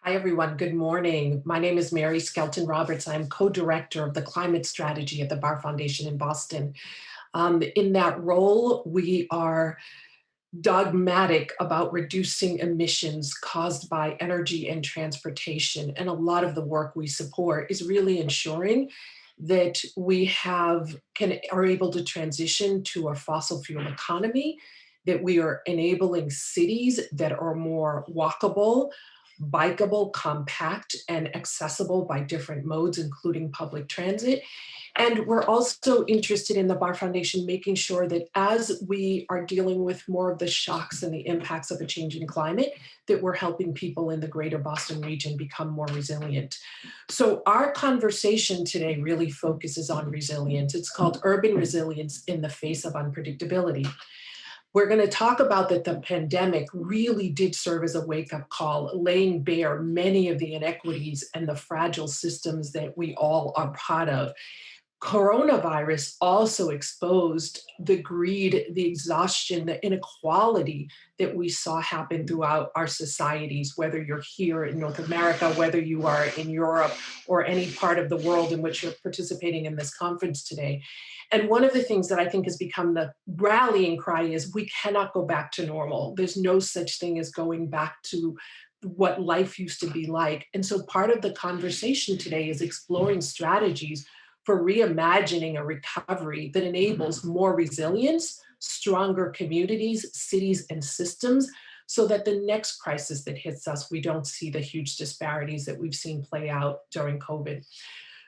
Hi, everyone. Good morning. My name is Mary Skelton Roberts. I'm co-director of the climate strategy at the Bar Foundation in Boston. In that role, we are dogmatic about reducing emissions caused by energy and transportation. And a lot of the work we support is really ensuring that we are able to transition to a fossil fuel economy, that we are enabling cities that are more walkable, bikeable, compact, and accessible by different modes, including public transit. And we're also interested in the Bar Foundation making sure that as we are dealing with more of the shocks and the impacts of a changing climate, that we're helping people in the greater Boston region become more resilient. So our conversation today really focuses on resilience. It's called Urban Resilience in the Face of Unpredictability. We're going to talk about that the pandemic really did serve as a wake-up call, laying bare many of the inequities and the fragile systems that we all are part of. Coronavirus also exposed the greed, the exhaustion, the inequality that we saw happen throughout our societies, whether you're here in North America, whether you are in Europe, or any part of the world in which you're participating in this conference today. And one of the things that I think has become the rallying cry is we cannot go back to normal. There's no such thing as going back to what life used to be like. And so part of the conversation today is exploring strategies for reimagining a recovery that enables more resilience, stronger communities, cities, and systems, so that the next crisis that hits us, we don't see the huge disparities that we've seen play out during COVID.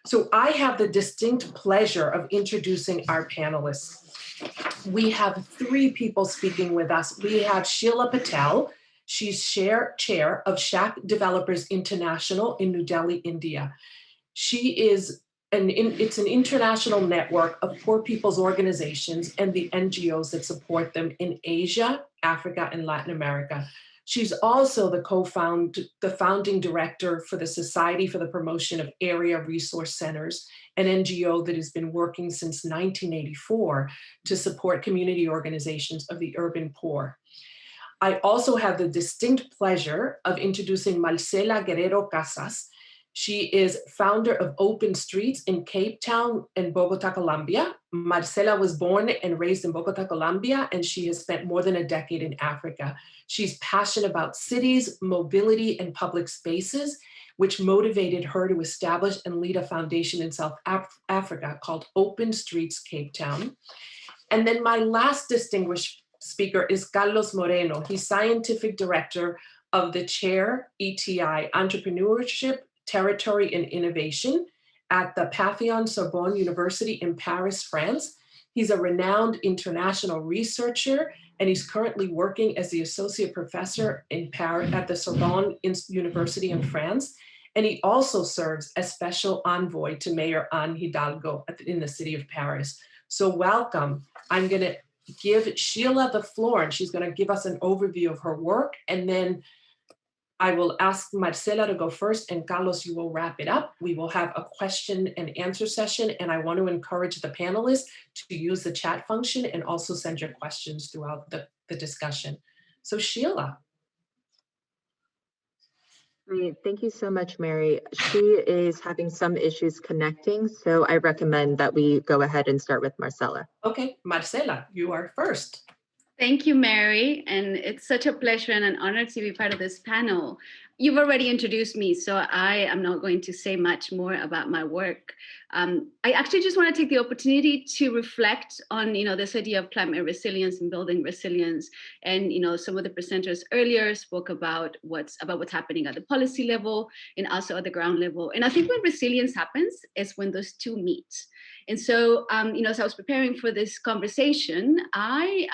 So I have the distinct pleasure of introducing our panelists. We have three people speaking with us. We have Sheila Patel. She's chair of Shack Developers International in New Delhi, India. It's an international network of poor people's organizations and the NGOs that support them in Asia, Africa, and Latin America. She's also the founding director for the Society for the Promotion of Area Resource Centers, an NGO that has been working since 1984 to support community organizations of the urban poor. I also have the distinct pleasure of introducing Marcela Guerrero Casas. She is founder of Open Streets in Cape Town and Bogota, Colombia. Marcela was born and raised in Bogota, Colombia, and she has spent more than a decade in Africa. She's passionate about cities, mobility, and public spaces, which motivated her to establish and lead a foundation in South Africa called Open Streets Cape Town. And then my last distinguished speaker is Carlos Moreno. He's scientific director of the Chair ETI, Entrepreneurship, Territory, and Innovation at the Pantheon-Sorbonne University in Paris, France. He's a renowned international researcher, and he's currently working as the associate professor in Paris at the Sorbonne University in France. And he also serves as special envoy to Mayor Anne Hidalgo in the city of Paris. So welcome. I'm going to give Sheila the floor, and she's going to give us an overview of her work, and then I will ask Marcela to go first, and Carlos, you will wrap it up. We will have a question and answer session, and I want to encourage the panelists to use the chat function and also send your questions throughout the discussion. So Sheila. Great. Thank you so much, Mary. She is having some issues connecting, so I recommend that we go ahead and start with Marcela. Okay, Marcela, you are first. Thank you, Mary, and it's such a pleasure and an honor to be part of this panel. You've already introduced me, so I am not going to say much more about my work. I actually just want to take the opportunity to reflect on, this idea of climate resilience and building resilience. And, some of the presenters earlier spoke about what's happening at the policy level and also at the ground level. And I think when resilience happens is when those two meet. And so, as I was preparing for this conversation, I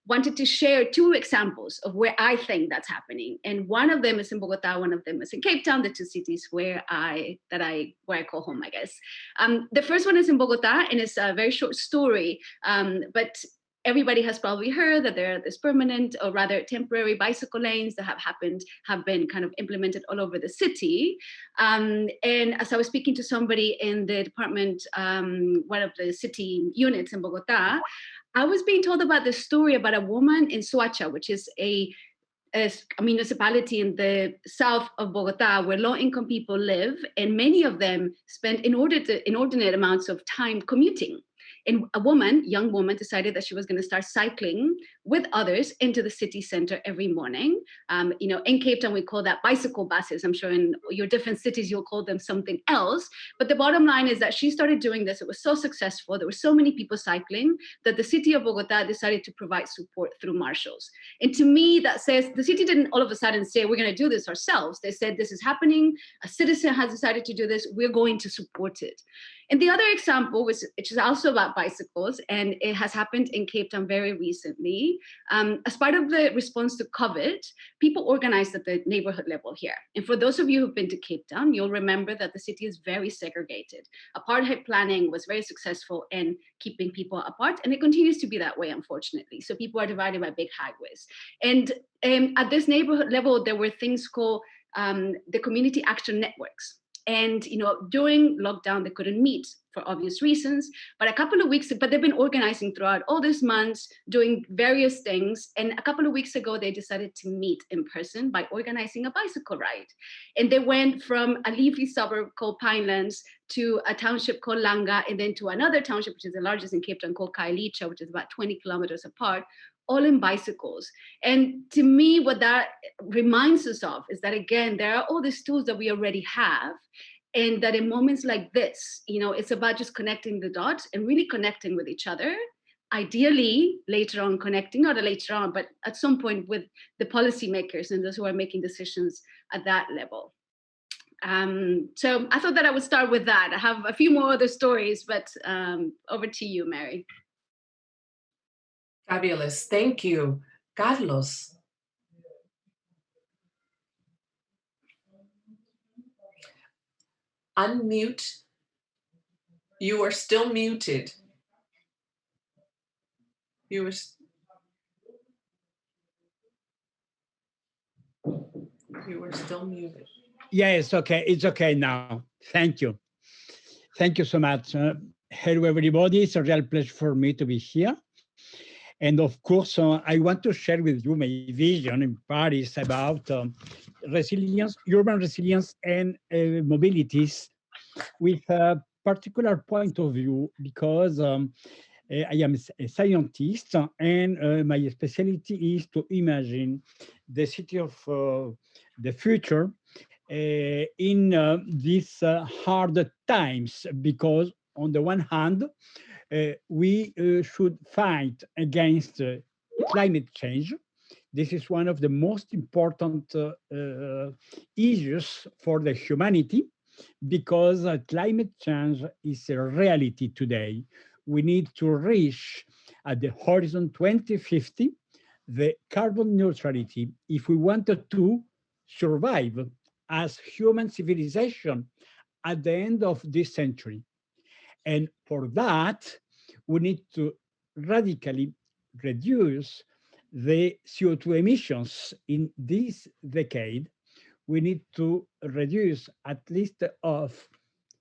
wanted to share two examples of where I think that's happening. And one of them is in Bogota, one of them is in Cape Town, the two cities where I call home, I guess. The first one is in Bogota, and it's a very short story, but everybody has probably heard that there are these permanent or rather temporary bicycle lanes that have been kind of implemented all over the city. And as I was speaking to somebody in the department, one of the city units in Bogota, I was being told about this story about a woman in Soacha, which is a a municipality in the south of Bogota where low-income people live, and many of them spend inordinate amounts of time commuting. And a young woman, decided that she was going to start cycling with others into the city center every morning. In Cape Town, we call that bicycle buses. I'm sure in your different cities, you'll call them something else. But the bottom line is that she started doing this. It was so successful. There were so many people cycling that the city of Bogota decided to provide support through marshals. And to me, that says the city didn't all of a sudden say, we're going to do this ourselves. They said, this is happening. A citizen has decided to do this. We're going to support it. And the other example, which is also about bicycles, and it has happened in Cape Town very recently, as part of the response to COVID, people organized at the neighborhood level here. And for those of you who've been to Cape Town, you'll remember that the city is very segregated. Apartheid planning was very successful in keeping people apart, and it continues to be that way, unfortunately. So people are divided by big highways. And at this neighborhood level, there were things called the community action networks. And during lockdown, they couldn't meet for obvious reasons. But they've been organizing throughout all these months, doing various things. And a couple of weeks ago, they decided to meet in person by organizing a bicycle ride. And they went from a leafy suburb called Pinelands to a township called Langa, and then to another township, which is the largest in Cape Town, called Kailicha, which is about 20 kilometers apart, all in bicycles. And to me, what that reminds us of is that, again, there are all these tools that we already have, and that in moments like this, it's about just connecting the dots and really connecting with each other. Ideally, later on connecting, not later on, but at some point with the policymakers and those who are making decisions at that level. So I thought that I would start with that. I have a few more other stories, but over to you, Mary. Fabulous. Thank you. Carlos. Unmute. You are still muted. You are still muted. Yeah, it's okay. It's okay now. Thank you. Thank you so much. Hello, everybody. It's a real pleasure for me to be here. And of course, I want to share with you my vision in Paris about resilience, urban resilience, and mobilities with a particular point of view, because I am a scientist, and my specialty is to imagine the city of the future in these hard times, because on the one hand, we should fight against climate change. This is one of the most important issues for the humanity, because climate change is a reality today. We need to reach at the horizon 2050 the carbon neutrality if we wanted to survive as human civilization at the end of this century. And for that, we need to radically reduce the CO2 emissions in this decade. We need to reduce at least of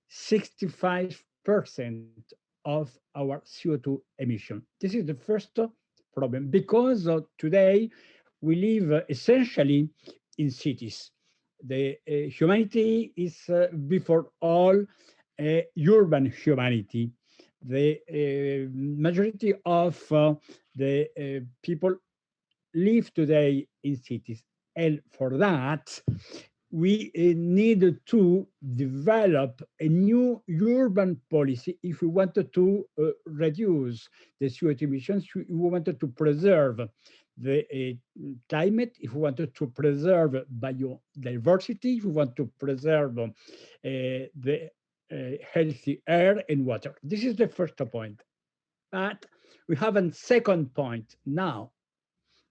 65% of our CO2 emission. This is the first problem, because today we live essentially in cities. The humanity is before all urban humanity. The majority of the people live today in cities. And for that, we need to develop a new urban policy if we wanted to reduce the CO2 emissions, if we wanted to preserve the climate, if we wanted to preserve biodiversity, if we want to preserve the healthy air and water. This is the first point. But we have a second point now,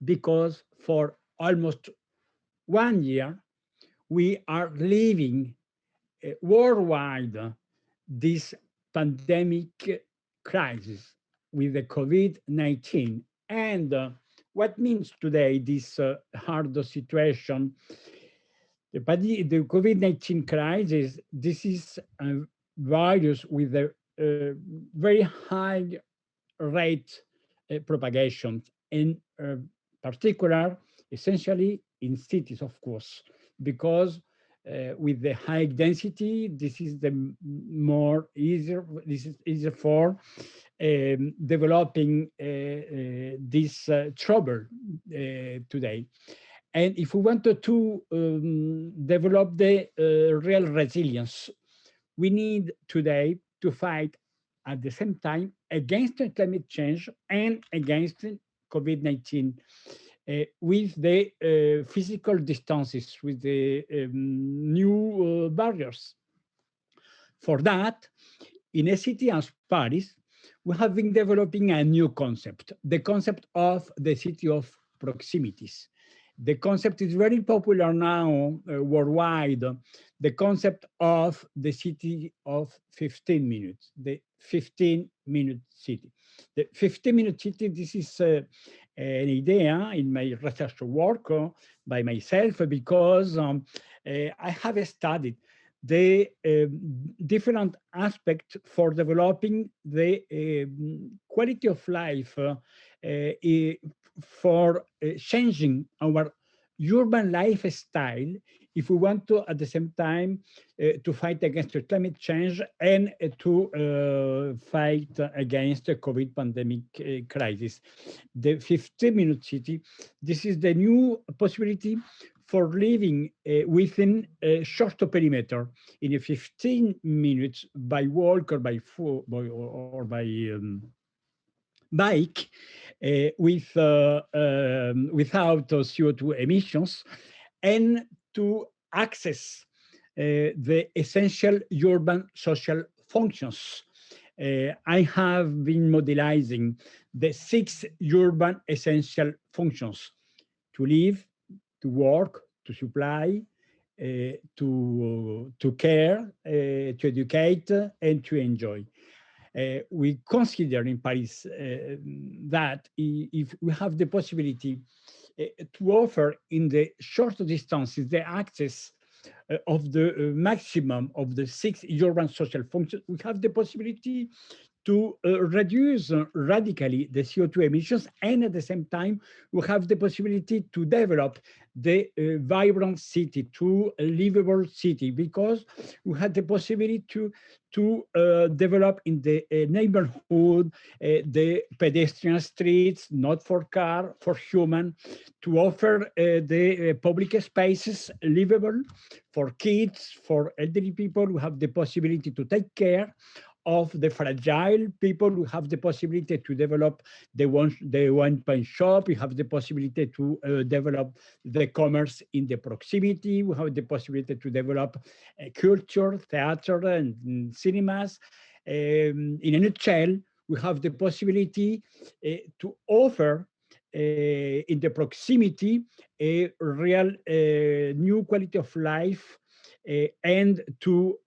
because for almost 1 year, we are living worldwide this pandemic crisis with the COVID-19. And what means today this hard situation? The COVID-19 crisis, this is a virus with a very high rate propagation, in particular, essentially in cities, of course, because with the high density, this is this is easier for developing this trouble today. And if we wanted to develop the real resilience, we need today to fight at the same time against climate change and against COVID-19 with the physical distances, with the new barriers. For that, in a city as Paris, we have been developing a new concept, the concept of the city of proximities. The concept is very popular now worldwide, the concept of the city of 15 minutes, the 15-minute city. The 15-minute city, this is an idea in my research work by myself because I have studied the different aspects for developing the quality of life for changing our urban lifestyle if we want to, at the same time, to fight against the climate change and to fight against the COVID pandemic crisis. The 15-minute city, this is the new possibility for living within a shorter perimeter in a 15 minutes by walk or by foot or by bike without CO2 emissions, and to access the essential urban social functions. I have been modelizing the 6 urban essential functions: to live, to work, to supply, to care, to educate, and to enjoy. We consider in Paris that if we have the possibility to offer in the short distances the access of the maximum of the 6 urban social functions, we have the possibility to reduce radically the CO2 emissions, and at the same time, we have the possibility to develop the vibrant city, to a livable city, because we had the possibility to develop in the neighborhood the pedestrian streets, not for car, for human, to offer the public spaces livable for kids, for elderly people who have the possibility to take care of the fragile people. We have the possibility to develop the one-point shop. We have the possibility to develop the commerce in the proximity. We have the possibility to develop culture, theater, and cinemas. In a nutshell, we have the possibility to offer in the proximity a real new quality of life and to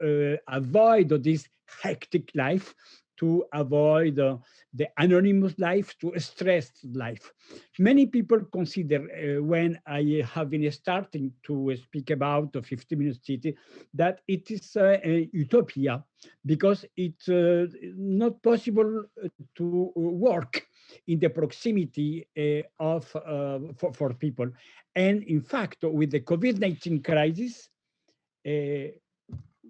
avoid this hectic life, to avoid the anonymous life, to a stressed life. Many people consider, when I have been starting to speak about the 15-minute city, that it is a utopia, because it's not possible to work in the proximity for people. And in fact, with the COVID-19 crisis,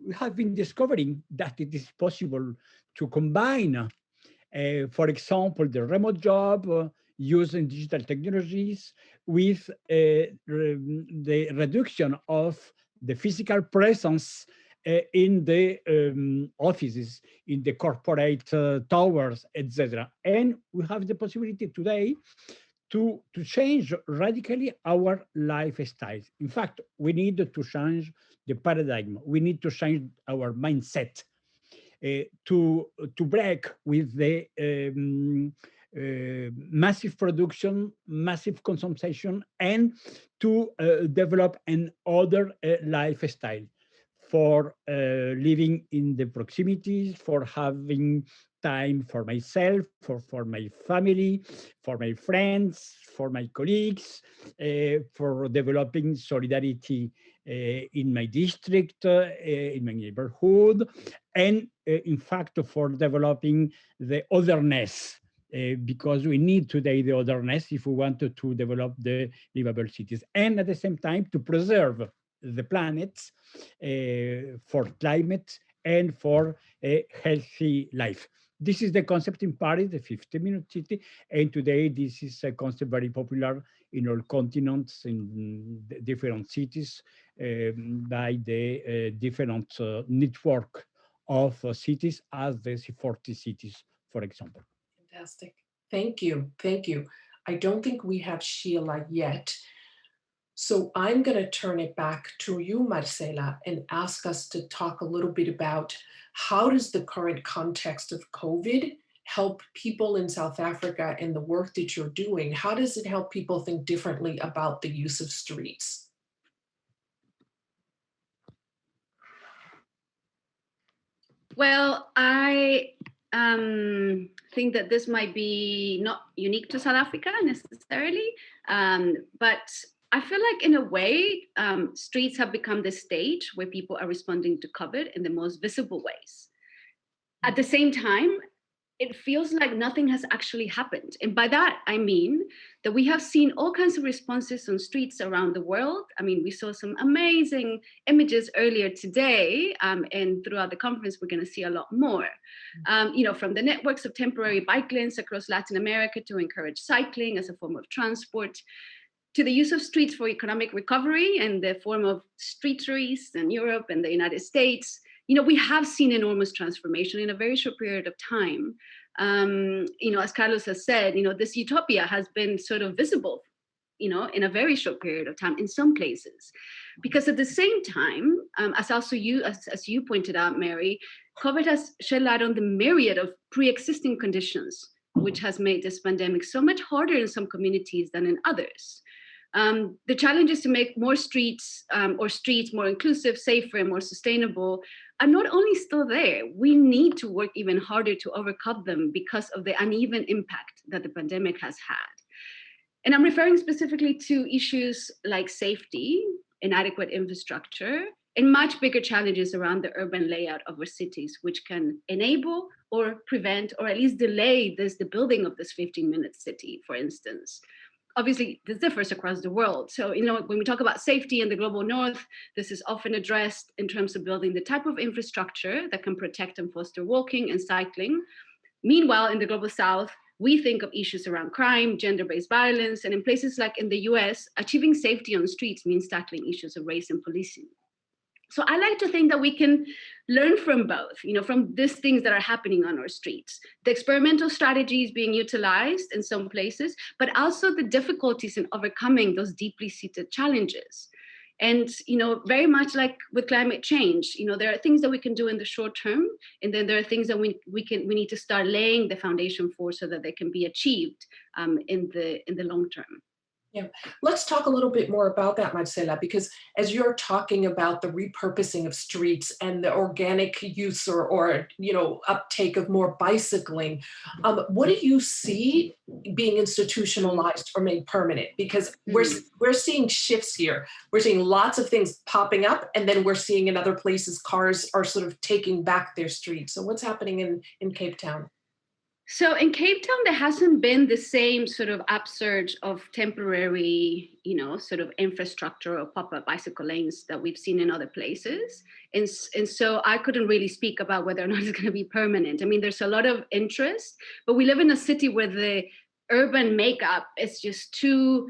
we have been discovering that it is possible to combine, for example, the remote job using digital technologies with the reduction of the physical presence in the offices, in the corporate towers, etc. And we have the possibility today to change radically our lifestyles. In fact, we need to change the paradigm. We need to change our mindset to break with the massive production, massive consumption, and to develop an other lifestyle for living in the proximities, for having time for myself, for my family, for my friends, for my colleagues, for developing solidarity in my district, in my neighborhood, and in fact, for developing the otherness because we need today the otherness if we wanted to develop the livable cities, and at the same time to preserve the planet for climate and for a healthy life. This is the concept in Paris, the 50-minute city, and today this is a concept very popular in all continents, in different cities, by the different network of cities, as the 40 cities, for example. Fantastic. Thank you. Thank you. I don't think we have Sheila yet. So I'm going to turn it back to you, Marcela, and ask us to talk a little bit about how does the current context of COVID help people in South Africa and the work that you're doing? How does it help people think differently about the use of streets? Well, I think that this might be not unique to South Africa necessarily, but I feel like in a way, streets have become the stage where people are responding to COVID in the most visible ways. At the same time, it feels like nothing has actually happened. And by that, I mean that we have seen all kinds of responses on streets around the world. I mean, we saw some amazing images earlier today, and throughout the conference, we're going to see a lot more. From the networks of temporary bike lanes across Latin America to encourage cycling as a form of transport, to the use of streets for economic recovery and the form of streeteries in Europe and the United States. We have seen enormous transformation in a very short period of time. As Carlos has said, this utopia has been sort of visible, in a very short period of time in some places. Because at the same time, as you pointed out, Mary, COVID has shed light on the myriad of pre-existing conditions, which has made this pandemic so much harder in some communities than in others. The challenge is to make more streets more inclusive, safer, and more sustainable are not only still there, we need to work even harder to overcome them because of the uneven impact that the pandemic has had. And I'm referring specifically to issues like safety, inadequate infrastructure, and much bigger challenges around the urban layout of our cities, which can enable or prevent or at least delay the building of this 15-minute city, for instance. Obviously, this differs across the world. So, when we talk about safety in the global north, this is often addressed in terms of building the type of infrastructure that can protect and foster walking and cycling. Meanwhile, in the global south, we think of issues around crime, gender-based violence, and in places like in the US, achieving safety on streets means tackling issues of race and policing. So I like to think that we can learn from both, from these things that are happening on our streets, the experimental strategies being utilized in some places, but also the difficulties in overcoming those deeply seated challenges. And, very much like with climate change, there are things that we can do in the short term, and then there are things that we need to start laying the foundation for so that they can be achieved in the long term. Yeah, let's talk a little bit more about that, Marcela, because as you're talking about the repurposing of streets and the organic use or uptake of more bicycling, what do you see being institutionalized or made permanent? Because we're seeing shifts here. We're seeing lots of things popping up, and then we're seeing in other places cars are sort of taking back their streets. So what's happening in Cape Town? So in Cape Town, there hasn't been the same sort of upsurge of temporary, sort of infrastructure or pop-up bicycle lanes that we've seen in other places. And so I couldn't really speak about whether or not it's going to be permanent. I mean, there's a lot of interest, but we live in a city where the urban makeup is just too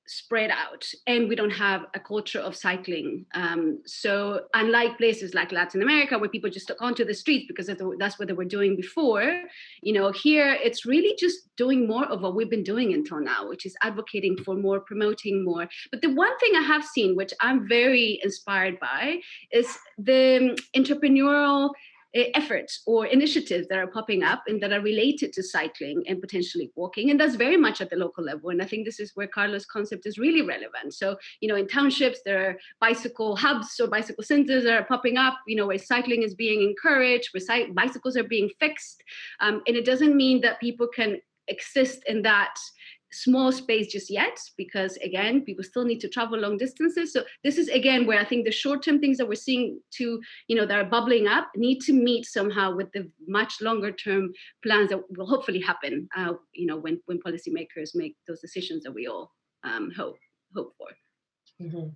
spread out, and we don't have a culture of cycling. So unlike places like Latin America, where people just took onto the streets because that's what they were doing before, here it's really just doing more of what we've been doing until now, which is advocating for more, promoting more. But the one thing I have seen, which I'm very inspired by, is the entrepreneurial efforts or initiatives that are popping up and that are related to cycling and potentially walking. And that's very much at the local level. And I think this is where Carlos' concept is really relevant. So, in townships, there are bicycle hubs or bicycle centers that are popping up, where cycling is being encouraged, where bicycles are being fixed. And it doesn't mean that people can exist in that small space just yet, because again, people still need to travel long distances. So this is again where I think the short-term things that we're seeing that are bubbling up need to meet somehow with the much longer-term plans that will hopefully happen when policymakers make those decisions that we all hope for. Mhm.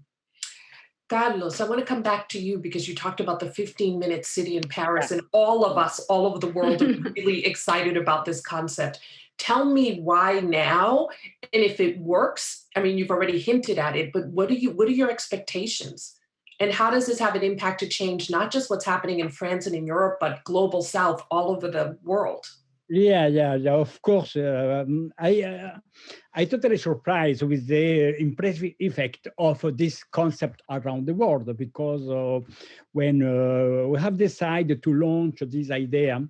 Carlos, I want to come back to you because you talked about the 15-minute city in Paris, and all of us all over the world are really excited about this concept. Tell me why now, and if it works. I mean, you've already hinted at it, but what are your expectations? And how does this have an impact to change not just what's happening in France and in Europe, but global South, all over the world? Yeah, of course. I totally surprised with the impressive effect of this concept around the world, because when we have decided to launch this idea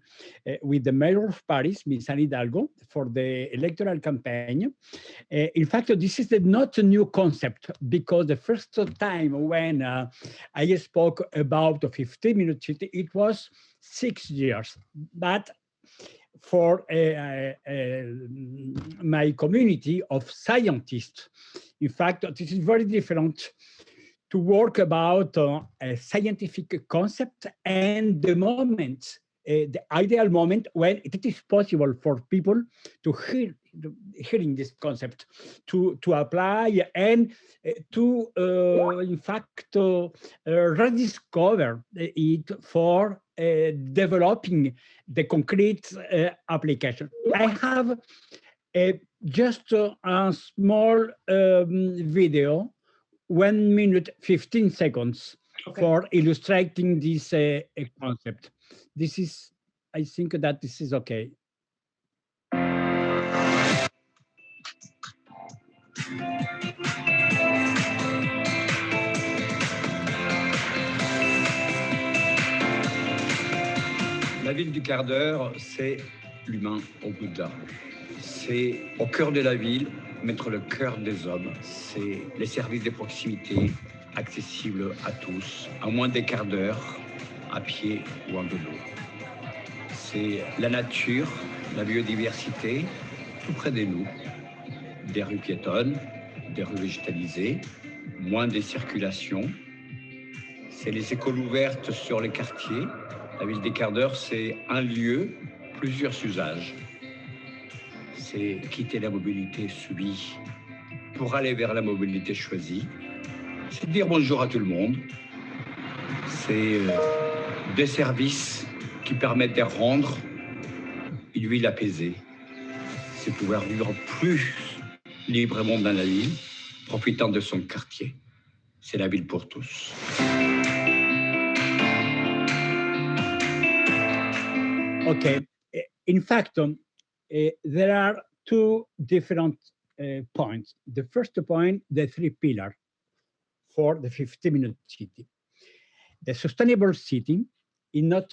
with the mayor of Paris, Ms. Anne Hidalgo, for the electoral campaign, in fact, this is not a new concept, because the first time when I spoke about the 15-minute city, it was 6 years. But for my community of scientists, in fact, this is very different to work about a scientific concept and the moment, the ideal moment when it is possible for people to hearing this concept, to apply and to, in fact, rediscover it for developing the concrete application. I have just a small video, 1 minute, 15 seconds, for illustrating this concept. This is, I think that this is okay. La ville du quart d'heure, c'est l'humain au bout de la rue. C'est au cœur de la ville, mettre le cœur des hommes. C'est les services de proximité accessibles à tous, à moins des quarts d'heure, à pied ou en vélo. C'est la nature, la biodiversité, tout près de nous. Des rues piétonnes, des rues végétalisées, moins de circulation. C'est les écoles ouvertes sur les quartiers. La ville des quarts d'heure, c'est un lieu, plusieurs usages. C'est quitter la mobilité subie pour aller vers la mobilité choisie. C'est dire bonjour à tout le monde. C'est des services qui permettent de rendre une ville apaisée. C'est pouvoir vivre plus librement dans la ville, profitant de son quartier. C'est la ville pour tous. Okay. In fact, there are two different points. The first point, the 3 pillars for the 15-minute city. The sustainable city is not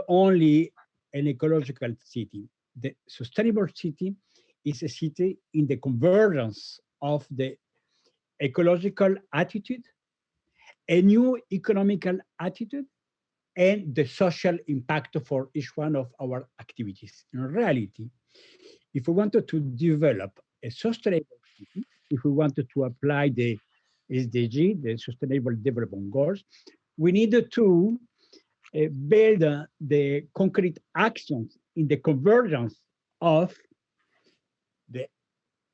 only an ecological city. The sustainable city is a city in the convergence of the ecological attitude, a new economical attitude, and the social impact for each one of our activities. In reality, if we wanted to develop a sustainable city, if we wanted to apply the SDG, the Sustainable Development Goals, we needed to build the concrete actions in the convergence of the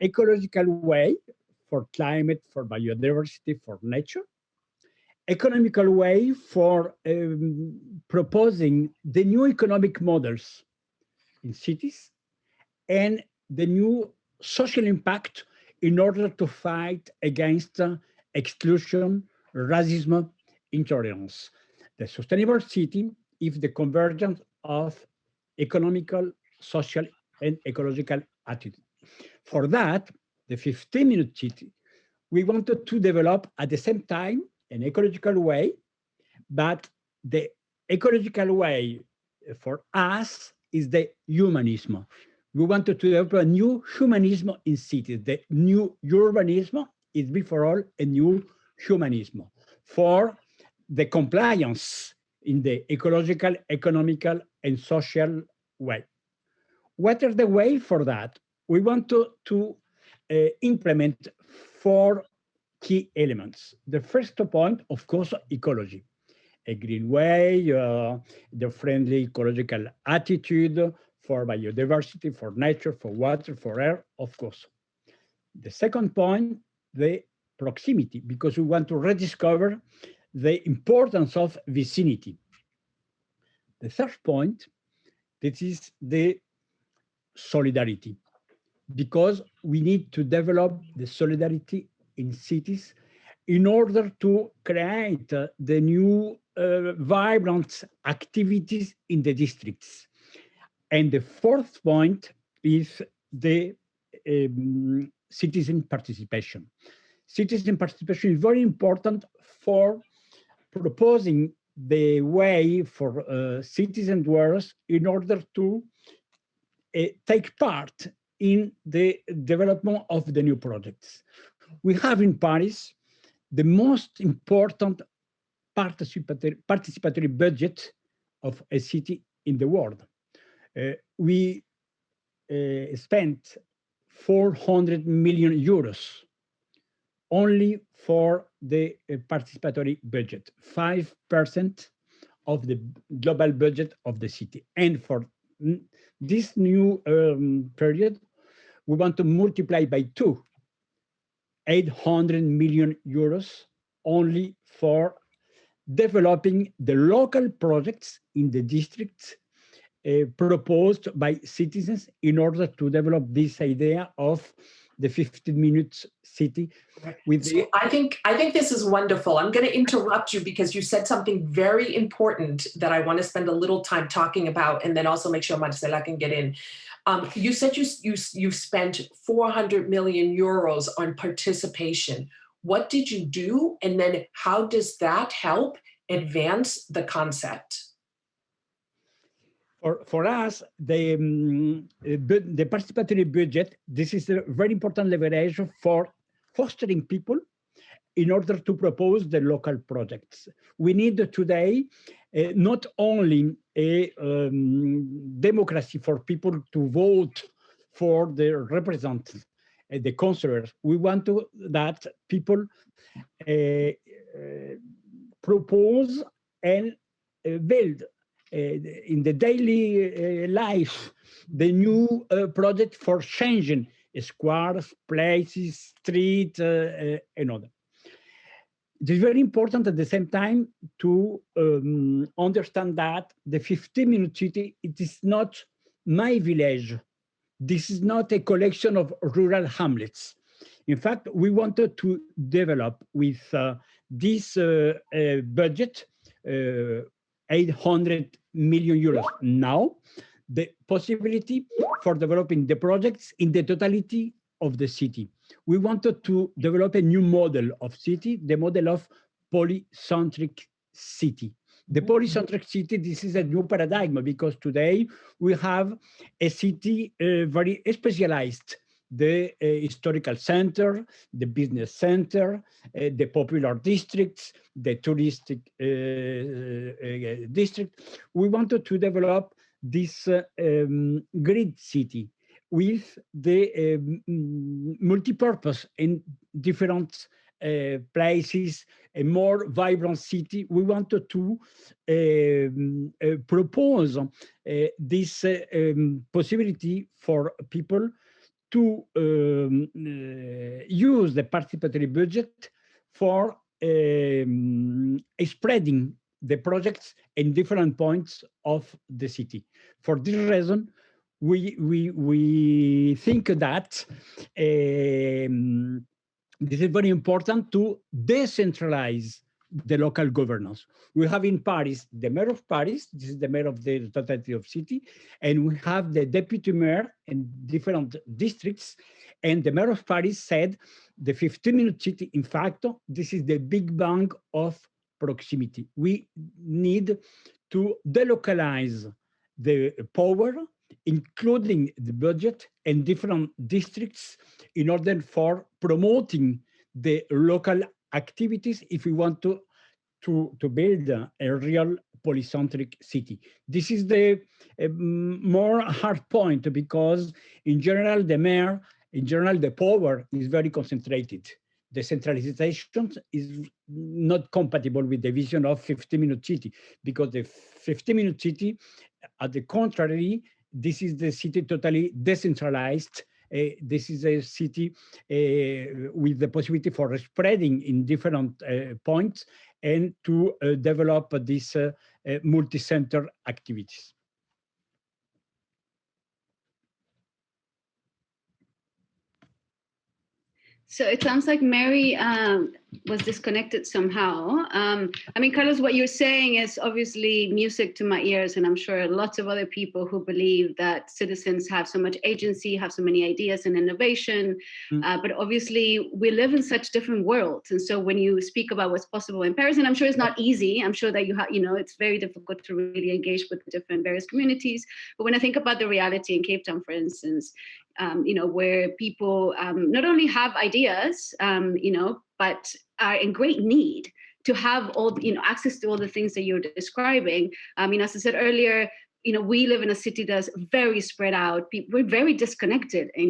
ecological way for climate, for biodiversity, for nature, economical way for proposing the new economic models in cities, and the new social impact in order to fight against exclusion, racism, intolerance. The sustainable city is the convergence of economical, social, and ecological attitude. For that, the 15-minute city, we wanted to develop at the same time an ecological way, but the ecological way for us is the humanism. We wanted to develop a new humanism in cities. The new urbanism is before all a new humanism for the compliance in the ecological, economical, and social way. What is the way for that? We want to implement 4 key elements. The first point, of course, ecology. A green way, the friendly ecological attitude for biodiversity, for nature, for water, for air, of course. The second point, the proximity, because we want to rediscover the importance of vicinity. The third point, this is the solidarity, because we need to develop the solidarity in cities in order to create the new vibrant activities in the districts. And the fourth point is the citizen participation. Citizen participation is very important for proposing the way for citizen dwellers in order to take part in the development of the new projects. We have in Paris the most important participatory budget of a city in the world. We spent 400 million euros only for the participatory budget, 5% of the global budget of the city. And for this new period, we want to multiply by 2, 800 million euros only for developing the local projects in the districts proposed by citizens in order to develop this idea of the 15 minutes city. With so I think this is wonderful. I'm going to interrupt you because you said something very important that I want to spend a little time talking about, and then also make sure Marcela can get in. You said you spent 400 million euros on participation. What did you do? And then how does that help advance the concept? For us, the participatory budget, this is a very important leverage for fostering people in order to propose the local projects. We need today not only a democracy for people to vote for their representatives, the councillors. We want that people propose and build in the daily life the new project for changing squares, places, streets, and other. It is very important at the same time to understand that the 15-minute city, it is not my village. This is not a collection of rural hamlets. In fact, we wanted to develop with this budget, 800 million euros now, the possibility for developing the projects in the totality of the city. We wanted to develop a new model of city, the model of polycentric city. The polycentric city, this is a new paradigm because today we have a city very specialized, the historical center, the business center, the popular districts, the touristic district. We wanted to develop this grid city with the multi-purpose in different places, a more vibrant city. We wanted to propose this possibility for people to use the participatory budget for spreading the projects in different points of the city. For this reason, we think that this is very important to decentralize the local governance. We have in Paris, the mayor of Paris, this is the mayor of the totality of city, and we have the deputy mayor in different districts, and the mayor of Paris said, the 15-minute city, in fact, this is the big bang of proximity. We need to delocalize the power, including the budget and different districts in order for promoting the local activities if we want to build a real polycentric city. This is the more hard point because in general, the mayor in general, the power is very concentrated. Decentralization is not compatible with the vision of 50-minute city, because the 50-minute city, at the contrary, this is the city totally decentralized. This is a city with the possibility for spreading in different points and to develop these multi-center activities. So it sounds like Mary was disconnected somehow. I mean, Carlos, what you're saying is obviously music to my ears, and I'm sure lots of other people who believe that citizens have so much agency, have so many ideas and innovation, but obviously we live in such different worlds. And so when you speak about what's possible in Paris, and I'm sure it's not easy, I'm sure that it's very difficult to really engage with the different various communities. But when I think about the reality in Cape Town, for instance, where people not only have ideas, but are in great need to have all, access to all the things that you're describing. As I said earlier, we live in a city that's very spread out. We're very disconnected, and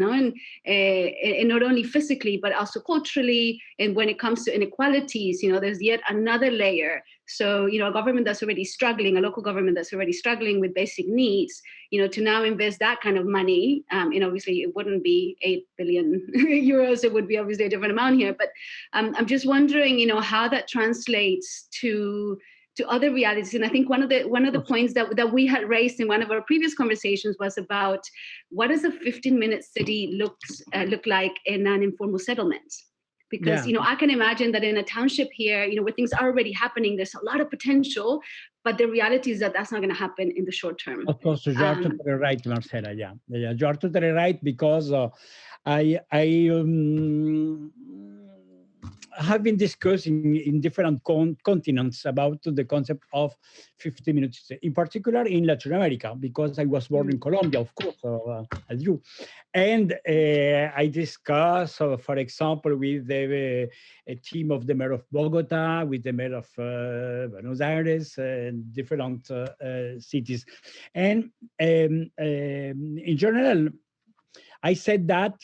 not only physically, but also culturally. And when it comes to inequalities, there's yet another layer. So, a government that's already struggling, a local government that's already struggling with basic needs, to now invest that kind of money, and obviously it wouldn't be 8 billion euros, it would be obviously a different amount here. But I'm just wondering, how that translates to other realities. And I think one of the points that we had raised in one of our previous conversations was about what does a 15-minute city look like in an informal settlement? Because, I can imagine that in a township here, where things are already happening, there's a lot of potential, but the reality is that that's not going to happen in the short term. Of course, you are totally right, Marcela. Yeah, you are totally right, because I have been discussing in different continents about the concept of 50 minutes, in particular in Latin America, because I was born in Colombia, of course, as you. And I discuss, for example, with a team of the mayor of Bogota, with the mayor of Buenos Aires, and different cities. And in general, I said that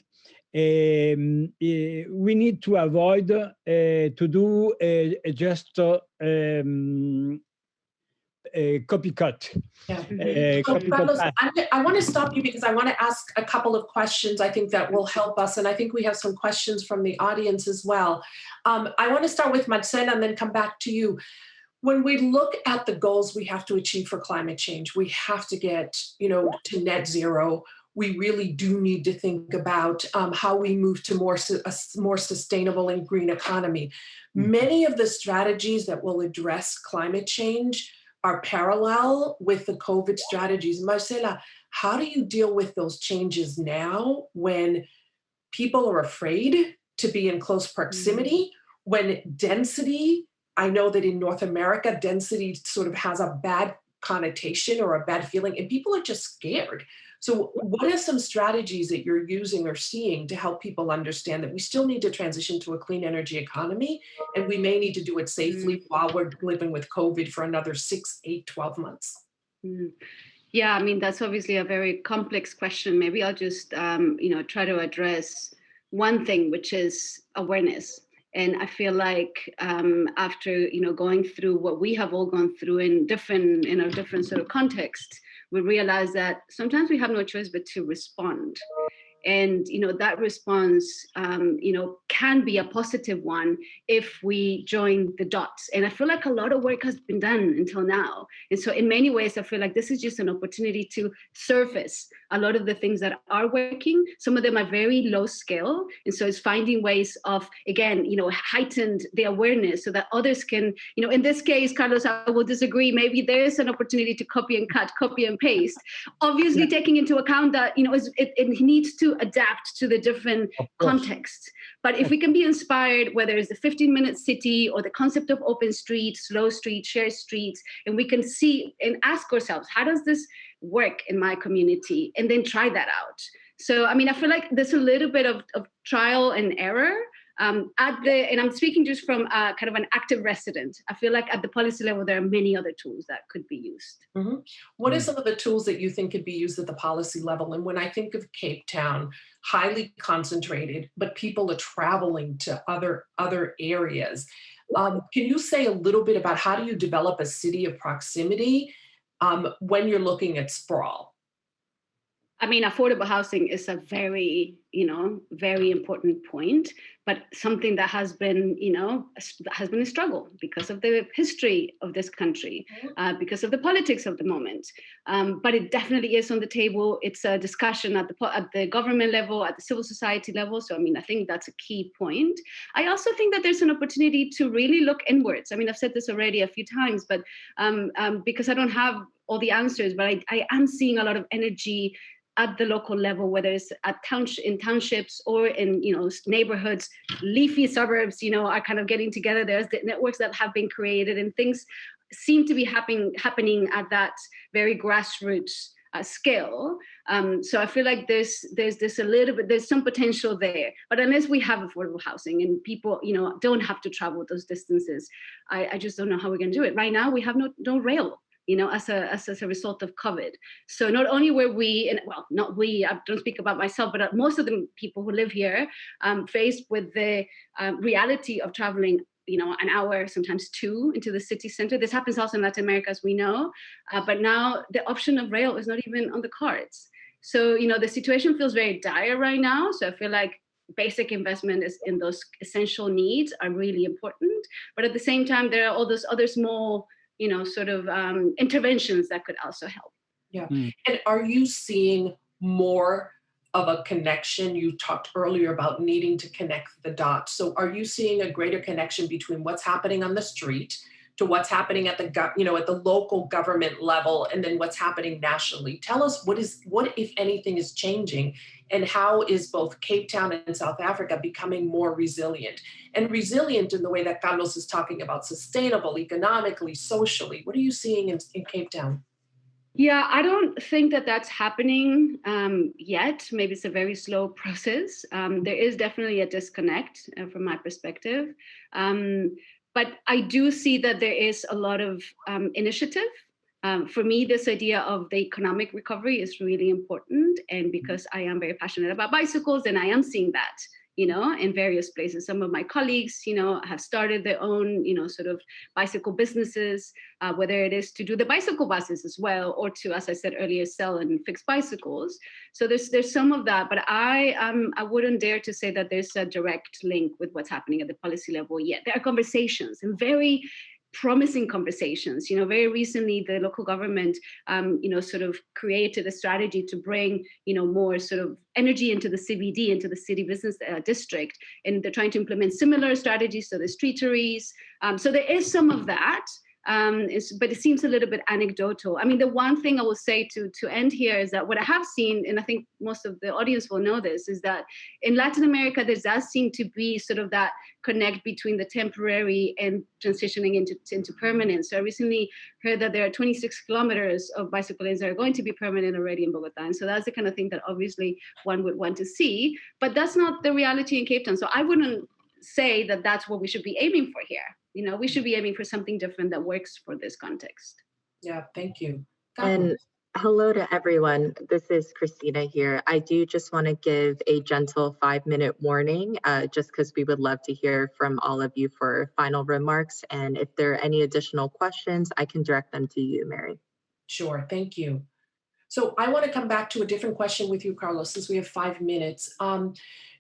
we need to avoid to do just copycat. Yeah. So Carlos, I want to stop you because I want to ask a couple of questions I think that will help us. And I think we have some questions from the audience as well. I want to start with Marcela and then come back to you. When we look at the goals we have to achieve for climate change, we have to get, to net zero. We really do need to think about how we move to a more sustainable and green economy. Many of the strategies that will address climate change are parallel with the COVID strategies. Marcela, how do you deal with those changes now when people are afraid to be in close proximity, when density, I know that in North America, density sort of has a bad connotation or a bad feeling, and people are just scared. So what are some strategies that you're using or seeing to help people understand that we still need to transition to a clean energy economy, and we may need to do it safely while we're living with COVID for another 6, 8, 12 months? Yeah, that's obviously a very complex question. Maybe I'll just, try to address one thing, which is awareness. And I feel like after, going through what we have all gone through in our different sort of contexts, we realize that sometimes we have no choice but to respond. And, that response, can be a positive one if we join the dots. And I feel like a lot of work has been done until now. And so in many ways, I feel like this is just an opportunity to surface a lot of the things that are working. Some of them are very low scale. And so it's finding ways of, again, heightened the awareness so that others can, in this case, Carlos, I will disagree. Maybe there is an opportunity to copy and cut, copy and paste. Obviously, taking into account that, it needs to adapt to the different contexts. But if we can be inspired, whether it's the 15-minute city or the concept of open streets, slow streets, shared streets, and we can see and ask ourselves, how does this work in my community? And then try that out. So, I feel like there's a little bit of trial and error. and I'm speaking just from kind of an active resident, I feel like at the policy level, there are many other tools that could be used. Mm-hmm. What are some of the tools that you think could be used at the policy level? And when I think of Cape Town, highly concentrated, but people are traveling to other areas. Can you say a little bit about how do you develop a city of proximity when you're looking at sprawl? I mean, affordable housing is a very, very important point, but something that has been, a struggle because of the history of this country, because of the politics of the moment. But it definitely is on the table. It's a discussion at the government level, at the civil society level. So, I mean, I think that's a key point. I also think that there's an opportunity to really look inwards. I mean, I've said this already a few times, but because I don't have all the answers, but I am seeing a lot of energy at the local level, whether it's in townships or in neighborhoods, leafy suburbs, are kind of getting together. There's the networks that have been created, and things seem to be happening at that very grassroots scale. So I feel like there's this a little bit, there's some potential there. But unless we have affordable housing and people, don't have to travel those distances, I just don't know how we're going to do it. Right now, we have no rail. As a result of COVID. So not only were we, not we, I don't speak about myself, but most of the people who live here faced with the reality of traveling, an hour, sometimes two, into the city center. This happens also in Latin America, as we know, but now the option of rail is not even on the cards. So, the situation feels very dire right now. So I feel like basic investment is in those essential needs are really important. But at the same time, there are all those other small interventions that could also help. Yeah. And are you seeing more of a connection? You talked earlier about needing to connect the dots. So are you seeing a greater connection between what's happening on the street to what's happening at the local government level, and then what's happening nationally? Tell us what if anything is changing, and how is both Cape Town and South Africa becoming more resilient? And resilient in the way that Carlos is talking about, sustainable, economically, socially. What are you seeing in Cape Town? Yeah, I don't think that that's happening yet. Maybe it's a very slow process. There is definitely a disconnect from my perspective. But I do see that there is a lot of initiative. For me, this idea of the economic recovery is really important. And because I am very passionate about bicycles, and I am seeing that, in various places. Some of my colleagues, have started their own, sort of bicycle businesses, whether it is to do the bicycle buses as well, or to, as I said earlier, sell and fix bicycles. So there's some of that, but I wouldn't dare to say that there's a direct link with what's happening at the policy level yet. There are conversations, and very promising conversations. Very recently, the local government, sort of created a strategy to bring, more sort of energy into the CBD, into the city business district. And they're trying to implement similar strategies, so the streeteries. So there is some of that. But it seems a little bit anecdotal. I mean, the one thing I will say to end here is that what I have seen, and I think most of the audience will know this, is that in Latin America, there does seem to be sort of that connect between the temporary and transitioning into permanent. So I recently heard that there are 26 kilometers of bicycle lanes that are going to be permanent already in Bogota. And so that's the kind of thing that obviously one would want to see, but that's not the reality in Cape Town. So I wouldn't say that that's what we should be aiming for here. We should be aiming for something different that works for this context. Yeah, thank you. And hello to everyone. This is Christina here. I do just want to give a gentle 5-minute warning, just because we would love to hear from all of you for final remarks. And if there are any additional questions, I can direct them to you, Mary. Sure, thank you. So I want to come back to a different question with you, Carlos, since we have 5 minutes.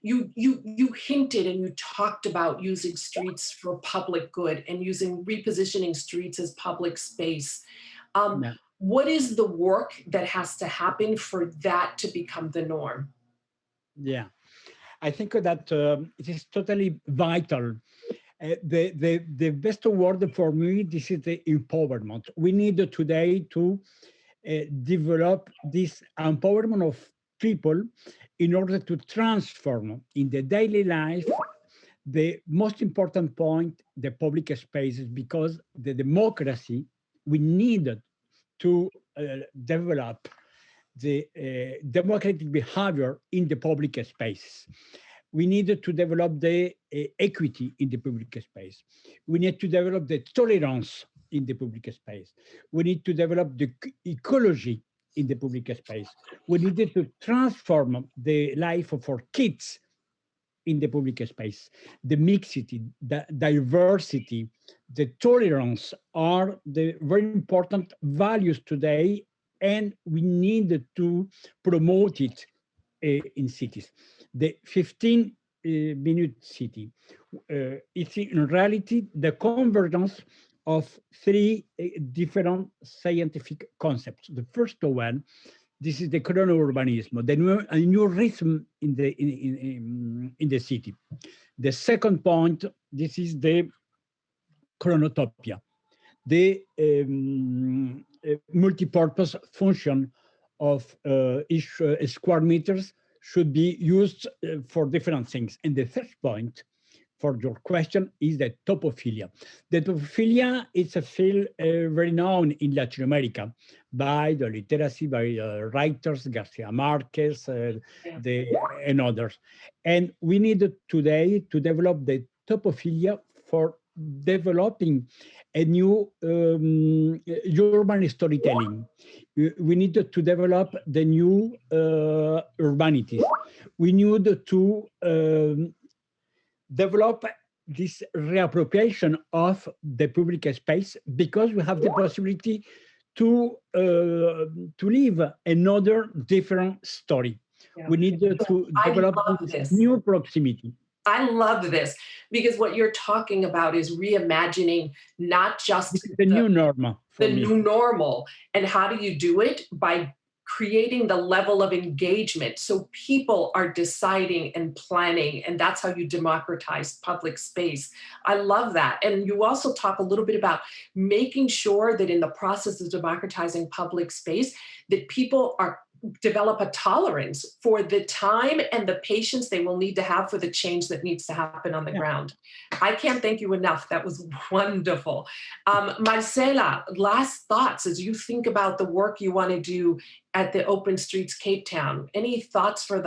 You hinted and you talked about using streets for public good and repositioning streets as public space. What is the work that has to happen for that to become the norm? Yeah, I think that it is totally vital. The best word for me, this is the empowerment. We need today to develop this empowerment of people in order to transform in the daily life the most important point, the public spaces, because the democracy, we needed to develop the democratic behavior in the public spaces. We need to develop the equity in the public space. We need to develop the tolerance in the public space. We need to develop the ecology in the public space. We needed to transform the life of our kids in the public space. The mixity, the diversity, the tolerance are the very important values today, and we need to promote it in cities. The 15-minute city, it's in reality the convergence of three different scientific concepts. The first one, this is the chrono-urbanism, a new rhythm in the city. The second point, this is the chronotopia, the multi-purpose function of each square meters should be used for different things. And the third point for your question is the topophilia. The topophilia is a field very known in Latin America by the literacy, by writers, Garcia Marquez, and others. And we need today to develop the topophilia for developing a new urban storytelling. We need to develop the new urbanities. We need to develop this reappropriation of the public space, because we have the possibility to live another different story. Yeah. We need to develop this new proximity. I love this, because what you're talking about is reimagining not just the new normal. New normal. And how do you do it? By creating the level of engagement. So people are deciding and planning, and that's how you democratize public space. I love that. And you also talk a little bit about making sure that in the process of democratizing public space, that people develop a tolerance for the time and the patience they will need to have for the change that needs to happen on the ground. I can't thank you enough. That was wonderful. Marcela, last thoughts as you think about the work you want to do at the Open Streets Cape Town. Any thoughts for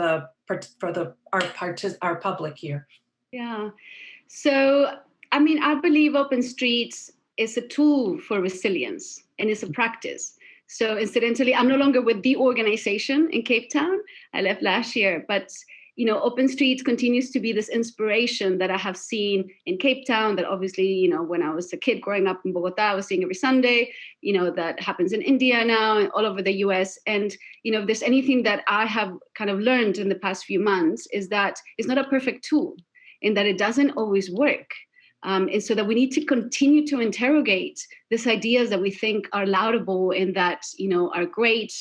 our public here? Yeah. So, I mean, I believe Open Streets is a tool for resilience, and it's a practice. So incidentally, I'm no longer with the organization in Cape Town. I left last year, but Open Streets continues to be this inspiration that I have seen in Cape Town, that obviously, when I was a kid growing up in Bogota, I was seeing every Sunday, that happens in India now and all over the US. And, if there's anything that I have kind of learned in the past few months, is that it's not a perfect tool, in that it doesn't always work. And so that we need to continue to interrogate these ideas that we think are laudable and that, are great.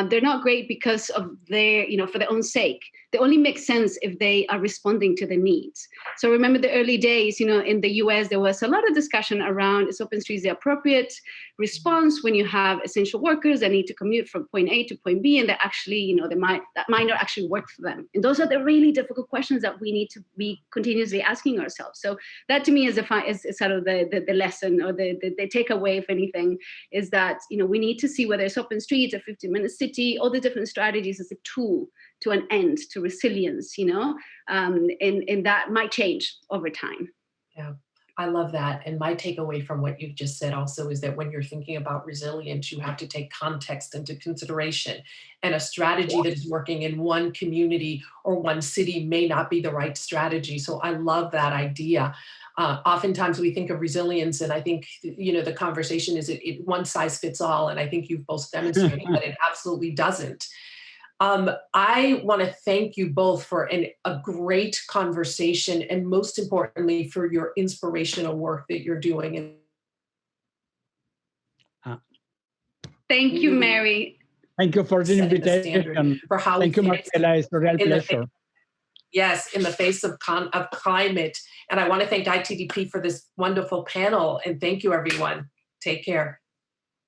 They're not great because of their, for their own sake. They only make sense if they are responding to the needs. So remember the early days, in the US, there was a lot of discussion around, is Open Streets the appropriate response when you have essential workers that need to commute from point A to point B, and that actually, that might not actually work for them. And those are the really difficult questions that we need to be continuously asking ourselves. So that to me is sort of the lesson, or the takeaway, if anything, is that, we need to see whether it's Open Streets, a 15-minute city, all the different strategies as a tool to an end, to resilience, and that might change over time. Yeah, I love that. And my takeaway from what you've just said also is that when you're thinking about resilience, you have to take context into consideration. And a strategy that is working in one community or one city may not be the right strategy. So I love that idea. Oftentimes we think of resilience, and I think, the conversation is it one size fits all. And I think you've both demonstrated that it absolutely doesn't. I want to thank you both for a great conversation, and most importantly, for your inspirational work that you're doing. Thank you, Mary. Thank you for the invitation. For how thank you, Marcela. It's a real pleasure. Yes, in the face of climate. And I want to thank ITDP for this wonderful panel. And thank you, everyone. Take care.